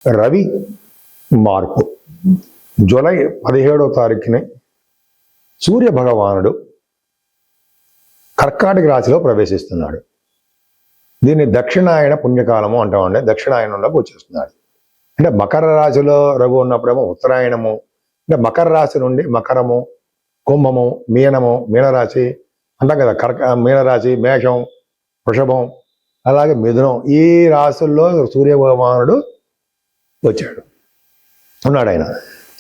రవి మార్పు జూలై 17వ తారీఖుని సూర్య భగవానుడు కర్కాటక రాశిలో ప్రవేశిస్తున్నాడు. దీన్ని దక్షిణాయన పుణ్యకాలము అంటామండి. దక్షిణాయనంలోకి వచ్చేస్తున్నాడు. అంటే మకర రాశిలో రవి ఉన్నప్పుడేమో ఉత్తరాయణము, అంటే మకర రాశి నుండి మకరము, కుంభము, మీనరాశి అంటాం కదా. మీనరాశి, మేషం, వృషభం, అలాగే మిథునం, ఈ రాశుల్లో సూర్య భగవానుడు ఉన్నాడు ఆయన.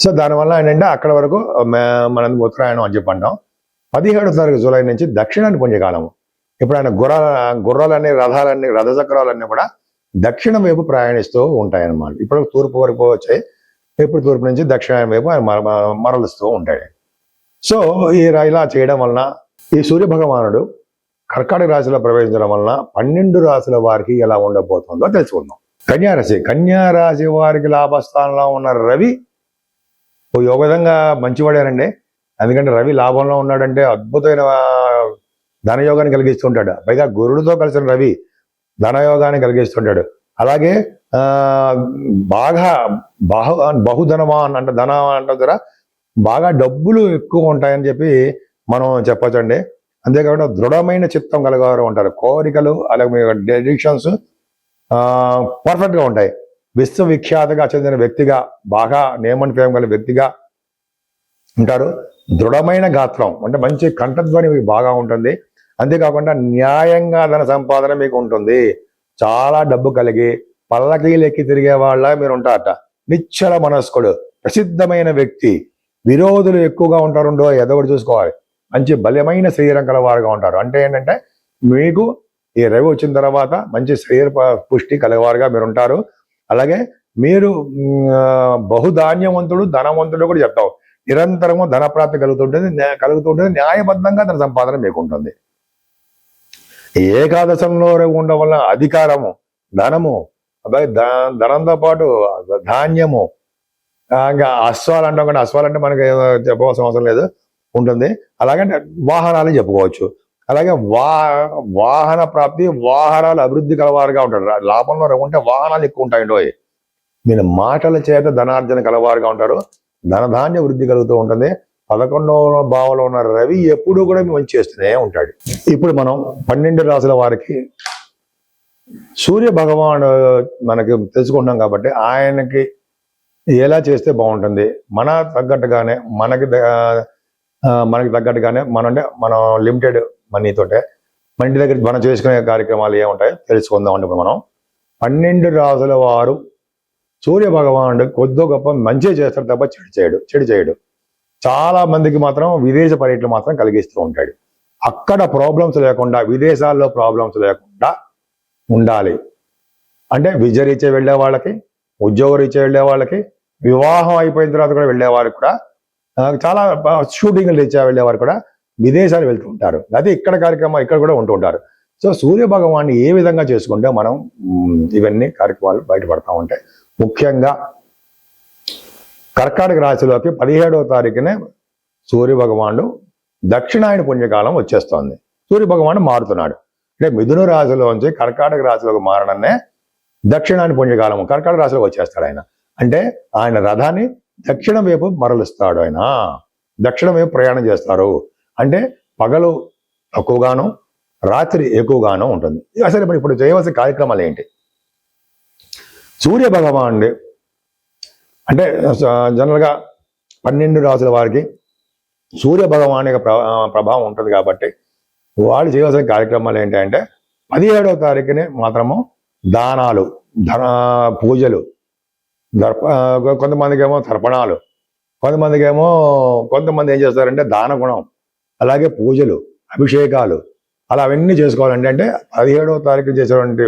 సో దానివల్ల ఏంటంటే అక్కడ వరకు మనం ఉత్తరాయణం అని చెప్పంటాం. 17వ తారీఖు జూలై నుంచి దక్షిణాన్ని పుణ్యకాలము. ఇప్పుడు ఆయన గుర్రాలన్నీ రథచక్రాలన్నీ కూడా దక్షిణం వైపు ప్రయాణిస్తూ ఉంటాయన్నమాట. ఇప్పుడు తూర్పు వరకు వచ్చాయి. ఇప్పుడు తూర్పు నుంచి దక్షిణాయనం వైపు ఆయన మరలుస్తూ ఉంటాడు. సో ఇలా చేయడం వలన ఈ సూర్య భగవానుడు కర్కాటక రాశిలో ప్రవేశించడం వలన 12 రాశుల వారికి ఎలా ఉండబోతుందో తెలుసుకుందాం. కన్యారాశి వారికి లాభస్థానంలో ఉన్న రవి ఓ విధంగా మంచివాడేనండి. ఎందుకంటే రవి లాభంలో ఉన్నాడంటే అద్భుతమైన ధనయోగాన్ని కలిగిస్తుంటాడు. పైగా గురుడితో కలిసిన రవి ధనయోగాన్ని కలిగిస్తుంటాడు. అలాగే బాగా బహుధనవాన్ అంటే ధనం అంటారా, బాగా డబ్బులు ఎక్కువ ఉంటాయని చెప్పి మనం చెప్పొచ్చండి. అంతేకాకుండా దృఢమైన చిత్తం కలగారు ఉంటారు. కోరికలు అలాగే డెడిక్షన్స్ పర్ఫెక్ట్గా ఉంటాయి. విశ్వవిఖ్యాతగా చెందిన వ్యక్తిగా, బాగా నేమ్ అండ్ ఫేమ్ గల వ్యక్తిగా ఉంటారు. దృఢమైన గాత్రం అంటే మంచి కంఠధ్వని మీకు బాగా ఉంటుంది. అంతేకాకుండా న్యాయంగా ధన సంపాదన మీకు ఉంటుంది. చాలా డబ్బు కలిగి పల్లకీలు ఎక్కి తిరిగే వాళ్ళ మీరు ఉంటారట. నిశ్చల మనస్కుడు, ప్రసిద్ధమైన వ్యక్తి. విరోధులు ఎక్కువగా ఉంటారుండో ఎదొకటి చూసుకోవాలి. మంచి బలమైన శరీరం కలవారుగా ఉంటారు. అంటే ఏంటంటే మీకు ఈ రవి వచ్చిన తర్వాత మంచి శరీర పుష్టి కలవారుగా మీరు ఉంటారు. అలాగే మీరు బహుధాన్యవంతుడు, ధనవంతుడు కూడా చెప్తాం. నిరంతరము ధన ప్రాప్తి కలుగుతుంటుంది. న్యాయబద్ధంగా ధన సంపాదన మీకు ఉంటుంది. ఏకాదశంలో ఉండడం వల్ల అధికారము, ధనము, ధనంతో పాటు ధాన్యము, ఇంకా అశ్వాలు అంటాం కదా. అశ్వాలు అంటే మనకి చెప్పవలసిన అవసరం లేదు, ఉంటుంది. అలాగే వాహనాలు చెప్పుకోవచ్చు. అలాగే వాహన ప్రాప్తి, వాహనాలు అభివృద్ధి కలవారుగా ఉంటారు. లాభంలో ఉంటే వాహనాలు ఎక్కువ ఉంటాయండి. మీరు మాటల చేత ధనార్జన కలవారుగా ఉంటారు. ధనధాన్య వృద్ధి కలుగుతూ ఉంటుంది. 11వ భావంలో ఉన్న రవి ఎప్పుడూ కూడా మంచి చేస్తూనే ఉంటాడు. ఇప్పుడు మనం 12 రాశుల వారికి సూర్య భగవాను మనకి తెలుసుకుంటాం కాబట్టి ఆయనకి ఎలా చేస్తే బాగుంటుంది, మనకి తగ్గట్టుగానే మనం లిమిటెడ్ మనీతోటే మన ఇంటి దగ్గర మనం చేసుకునే కార్యక్రమాలు ఏముంటాయో తెలుసుకుందాం. అంటే మనం 12 రాశుల వారు సూర్య భగవానుడు కొద్దో గొప్ప మంచి చేస్తాడు తప్ప చెడు చేయడు. చాలా మందికి మాత్రం విదేశ పర్యటన మాత్రం కలిగిస్తూ ఉంటాడు. అక్కడ ప్రాబ్లమ్స్ లేకుండా, విదేశాల్లో ప్రాబ్లమ్స్ లేకుండా ఉండాలి అంటే విద్యారీత్యా వెళ్ళే వాళ్ళకి, ఉద్యోగరీత్యా వెళ్ళే వాళ్ళకి, వివాహం అయిపోయిన తర్వాత కూడా వెళ్ళే వారికి కూడా, చాలా షూటింగ్లు రీత్యా వెళ్ళేవారు కూడా విదేశాలు వెళ్తూ ఉంటారు. అదే ఇక్కడ కార్యక్రమాలు ఇక్కడ కూడా ఉంటూ ఉంటారు. సో సూర్య భగవాన్ని ఏ విధంగా చేసుకుంటే మనం ఇవన్నీ కార్యక్రమాలు బయటపడతా ఉంటాయి. ముఖ్యంగా కర్కాటక రాశిలోకి 17వ తారీఖునే సూర్య భగవానుడు దక్షిణాయన పుణ్యకాలం వచ్చేస్తోంది. సూర్య భగవానుడు మారుతున్నాడు. అంటే మిథున రాశిలోంచి కర్కాటక రాశిలోకి మారడమే దక్షిణాయన పుణ్యకాలము. కర్కాటక రాశిలోకి వచ్చేస్తాడు ఆయన. అంటే ఆయన రథాన్ని దక్షిణం వైపు మరలుస్తాడు. ఆయన దక్షిణం వైపు ప్రయాణం చేస్తారు. అంటే పగలు తక్కువగాను, రాత్రి ఎక్కువగాను ఉంటుంది. అసలు మరి ఇప్పుడు చేయవలసిన కార్యక్రమాలు ఏంటి? సూర్య భగవానుడు అంటే జనరల్గా 12 రాశుల వారికి సూర్య భగవాన్ యొక్క ప్రభావం ఉంటుంది కాబట్టి వాళ్ళు చేయవలసిన కార్యక్రమాలు ఏంటంటే 17వ తారీఖునే మాత్రము దానాలు, పూజలు, కొంతమందికి ఏమో తర్పణాలు, కొంతమంది ఏం చేస్తారంటే దాన గుణం, అలాగే పూజలు, అభిషేకాలు, అలా అవన్నీ చేసుకోవాలంటే అంటే 17వ తారీఖు చేసేటువంటి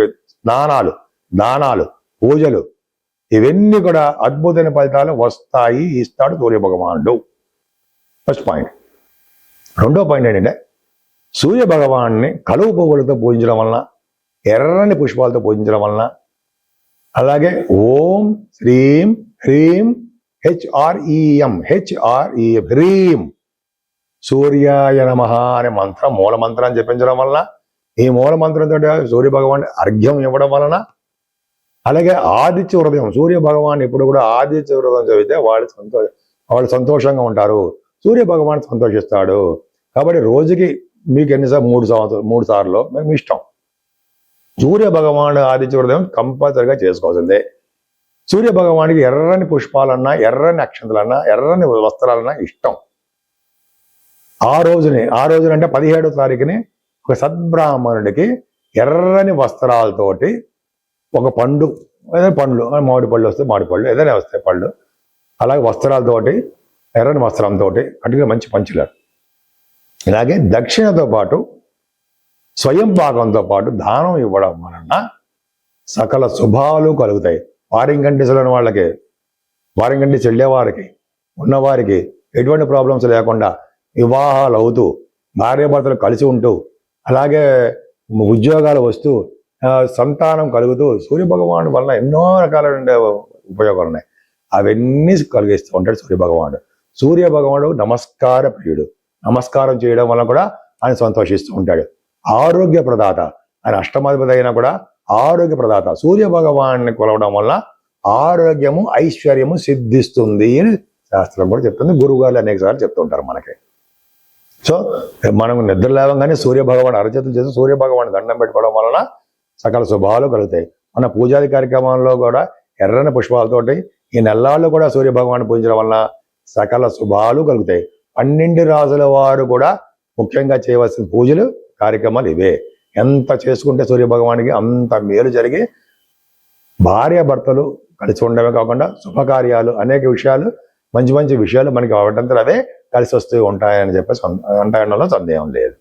దానాలు, పూజలు, ఇవన్నీ కూడా అద్భుతమైన ఫలితాలు వస్తాయి, ఇస్తాడు సూర్య భగవానుడు. First point. రెండో పాయింట్ ఏంటంటే సూర్య భగవాన్ని కలువు పువ్వులతో పూజించడం వలన, ఎర్రని పుష్పాలతో పూజించడం వలన, అలాగే ఓం శ్రీం హ్రీం HREM హ్రీం సూర్యాయ నమః అనే మంత్రం, మూల మంత్రాన్ని జపించడం వలన, ఈ మూల మంత్రంతో సూర్య భగవాన్ అర్ఘ్యం ఇవ్వడం వలన అలాగే ఆదిత్య హృదయం, సూర్య భగవాన్ ఎప్పుడు కూడా ఆదిత్య హృదయం చదివితే వాళ్ళు సంతోషంగా ఉంటారు, సూర్య భగవాన్ సంతోషిస్తాడు. కాబట్టి రోజుకి మీకు ఎన్నిసార్లు 3 సార్లు మీ ఇష్టం. సూర్య భగవాన్ ఆదిత్య హృదయం కంపల్సరిగా చేసుకోవాల్సిందే. సూర్య భగవానికి ఎర్రని పుష్పాలన్నా, ఎర్రని అక్షంతలన్నా, ఎర్రని వస్త్రాలన్నా ఇష్టం. ఆ రోజున అంటే 17వ తారీఖుని ఒక సద్బ్రాహ్మణుడికి ఎర్రని వస్త్రాలతోటి ఒక పండు, ఏదైనా పండ్లు, మామిడి పళ్ళు వస్తే మామిడి పళ్ళు, ఏదైనా వస్తాయి పళ్ళు, అలాగే వస్త్రాలతోటి, ఎర్రని వస్త్రంతో కట్టుగా మంచి పంచులారు. ఇలాగే దక్షిణతో పాటు స్వయం పాకంతో పాటు దానం ఇవ్వడం వలన సకల శుభాలు కలుగుతాయి. ఫారిన్ కంట్రీస్లోని వాళ్ళకి, ఫారిన్ కంట్రీస్ వెళ్ళేవారికి, ఉన్నవారికి ఎటువంటి ప్రాబ్లమ్స్ లేకుండా వివాహాలు అవుతూ, భార్యాభర్తలు కలిసి ఉంటూ, అలాగే ఉద్యోగాలు వస్తూ, సంతానం కలుగుతూ, సూర్యభగవానుడు వలన ఎన్నో రకాలైన ఉపయోగాలు ఉన్నాయి. అవన్నీ కలిగిస్తూ ఉంటాడు సూర్యభగవానుడు. సూర్యభగవానుడు నమస్కార ప్రియుడు. నమస్కారం చేయడం వల్ల కూడా ఆయన సంతోషిస్తూ ఉంటాడు. ఆరోగ్య ప్రదాత, ఆయన అష్టమాధిపతి అయినా కూడా ఆరోగ్య ప్రదాత. సూర్య భగవాన్ని కొలవడం వల్ల ఆరోగ్యము, ఐశ్వర్యము సిద్ధిస్తుంది అని శాస్త్రం కూడా చెప్తుంది. గురువుగారు అనేక సార్లు చెప్తుంటారు మనకి. సో మనం నిద్ర లేవగానే సూర్య భగవాన్ అరచేతులు చేసి సూర్య భగవాన్ దండం పెట్టుకోవడం వలన సకల శుభాలు కలుగుతాయి. మన పూజాది కార్యక్రమంలో కూడా ఎర్రని పుష్పాలతోటి ఈ నెల్లాళ్ళు కూడా సూర్య భగవాన్ పూజించడం వలన సకల శుభాలు కలుగుతాయి. 12 రాజుల వారు కూడా ముఖ్యంగా చేయవలసిన పూజలు, కార్యక్రమాలు ఇవే. ఎంత చేసుకుంటే సూర్య భగవానికి అంత మేలు జరిగి భార్యాభర్తలు కలిసి ఉండడమే కాకుండా శుభకార్యాలు, అనేక విషయాలు, మంచి మంచి విషయాలు మనకి అవడంతో అవే కలిసి వస్తూ ఉంటాయని చెప్పేసి అంటాయనలో సందేహం లేదు.